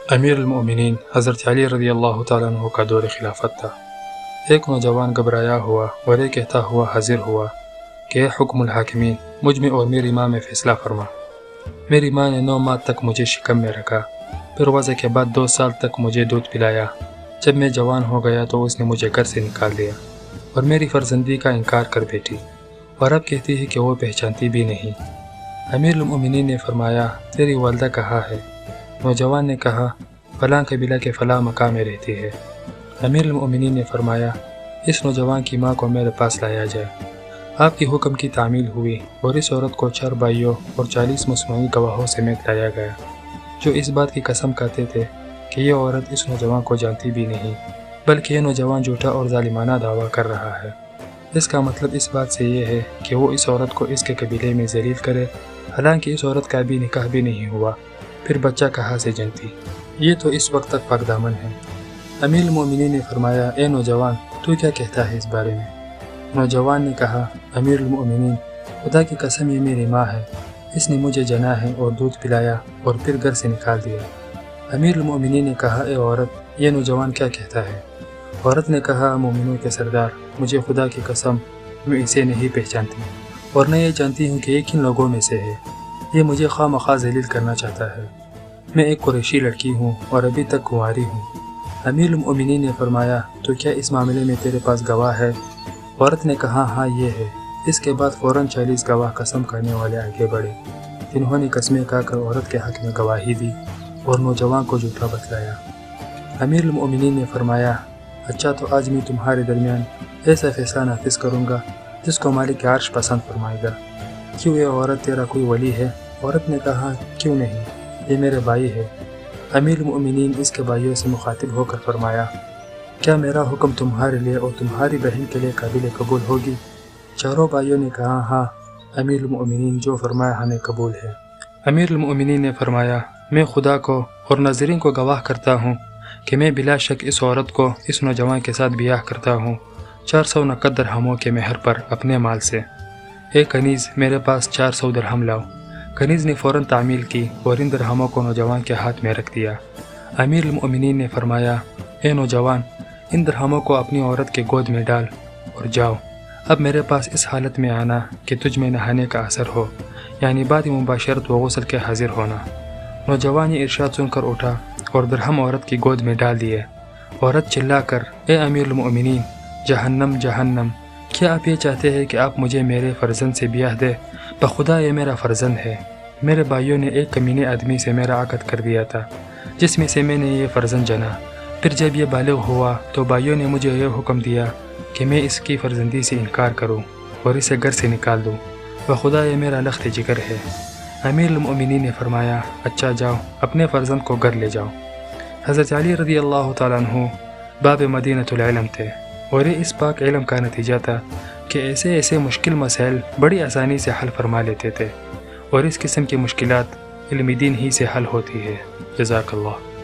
امیر المؤمنین حضرت علی رضی اللہ تعالیٰ عنہ کا دور خلافت تھا۔ ایک نوجوان گھبرایا ہوا اور یہ کہتا ہوا حاضر ہوا کہ اے حکم الحاکمین، مجھ میں اور میری ماں میں فیصلہ فرما۔ میری ماں نے 9 ماہ تک مجھے شکم میں رکھا، پھر وضع کے بعد 2 سال تک مجھے دودھ پلایا۔ جب میں جوان ہو گیا تو اس نے مجھے گھر سے نکال دیا اور میری فرزندی کا انکار کر بیٹھی، اور اب کہتی ہے کہ وہ پہچانتی بھی نہیں۔ امیر المؤمنین نے فرمایا تیری والدہ کہاں ہے؟ نوجوان نے کہا فلاں قبیلہ کے فلاں مقام میں رہتی ہے۔ امیر المؤمنین نے فرمایا اس نوجوان کی ماں کو میرے پاس لایا جائے۔ آپ کی حکم کی تعمیل ہوئی اور اس عورت کو 4 بھائیوں اور 40 مسموعی گواہوں سمیت لایا گیا، جو اس بات کی قسم کھاتے تھے کہ یہ عورت اس نوجوان کو جانتی بھی نہیں، بلکہ یہ نوجوان جھوٹا اور ظالمانہ دعویٰ کر رہا ہے۔ اس کا مطلب اس بات سے یہ ہے کہ وہ اس عورت کو اس کے قبیلے میں ذلیل کرے، حالانکہ اس عورت کا بھی نکاح بھی نہیں ہوا، پھر بچہ کہاں سے جنتی؟ یہ تو اس وقت تک پاک دامن ہے۔ امیر المؤمنین نے فرمایا اے نوجوان، تو کیا کہتا ہے اس بارے میں؟ نوجوان نے کہا امیر المؤمنین، خدا کی قسم یہ میری ماں ہے، اس نے مجھے جنا ہے اور دودھ پلایا اور پھر گھر سے نکال دیا۔ امیر المؤمنین نے کہا اے عورت، یہ نوجوان کیا کہتا ہے؟ عورت نے کہا مومنوں کے سردار، مجھے خدا کی قسم میں اسے نہیں پہچانتی، اور نہ یہ جانتی ہوں کہ یہ کن لوگوں میں سے ہے، یہ مجھے خواہ مخواہ ذلیل کرنا چاہتا ہے۔ میں ایک قریشی لڑکی ہوں اور ابھی تک کنواری ہوں۔ امیر المؤمنین نے فرمایا تو کیا اس معاملے میں تیرے پاس گواہ ہے؟ عورت نے کہا ہاں یہ ہے۔ اس کے بعد فوراً 40 گواہ قسم کھانے والے آگے بڑھے، جنہوں نے قسمیں کھا کر عورت کے حق میں گواہی دی اور نوجوان کو جھوٹا بتلایا۔ امیر المؤمنین نے فرمایا اچھا، تو آج میں تمہارے درمیان ایسا فیصلہ نافذ کروں گا جس کو مالک عرش پسند فرمائے گا۔ کیوں یہ عورت تیرا کوئی ولی ہے؟ عورت نے کہا کیوں نہیں، یہ میرے بھائی ہے۔ امیر المؤمنین اس کے بھائیوں سے مخاطب ہو کر فرمایا کیا میرا حکم تمہارے لیے اور تمہاری بہن کے لیے قابل قبول ہوگی؟ چاروں بھائیوں نے کہا ہاں امیر المؤمنین، جو فرمایا ہمیں قبول ہے۔ امیر المؤمنین نے فرمایا میں خدا کو اور ناظرین کو گواہ کرتا ہوں کہ میں بلا شک اس عورت کو اس نوجوان کے ساتھ بیاہ کرتا ہوں 490 درہموں کے مہر پر اپنے مال سے۔ اے کنیز، میرے پاس 400 درہم لاؤ۔ کنیز نے فوراً تعمیل کی اور ان درہموں کو نوجوان کے ہاتھ میں رکھ دیا۔ امیر المؤمنین نے فرمایا اے نوجوان، ان درہموں کو اپنی عورت کے گود میں ڈال اور جاؤ۔ اب میرے پاس اس حالت میں آنا کہ تجھ میں نہانے کا اثر ہو، یعنی بعد مباشرت و غسل کے حاضر ہونا۔ نوجوان یہ ارشاد سن کر اٹھا اور درہم عورت کی گود میں ڈال دیے۔ عورت چلا کر اے امیر المؤمنین، جہنم جہنم، کیا آپ یہ چاہتے ہیں کہ آپ مجھے میرے فرزند سے بیاہ دے؟ بخدا یہ میرا فرزند ہے۔ میرے بھائیوں نے ایک کمینے آدمی سے میرا عقد کر دیا تھا جس میں سے میں نے یہ فرزند جنا۔ پھر جب یہ بالغ ہوا تو بھائیوں نے مجھے یہ حکم دیا کہ میں اس کی فرزندی سے انکار کروں اور اسے گھر سے نکال دوں۔ بخدا یہ میرا لخت جگر ہے۔ امیر المؤمنین نے فرمایا اچھا جاؤ، اپنے فرزند کو گھر لے جاؤ۔ حضرت علی رضی اللہ تعالیٰ عنہ باب مدینۃ العلم تھے، اور یہ اس پاک علم کا نتیجہ تھا کہ ایسے مشکل مسائل بڑی آسانی سے حل فرما لیتے تھے، اور اس قسم کی مشکلات علم دین ہی سے حل ہوتی ہے۔ جزاک اللہ۔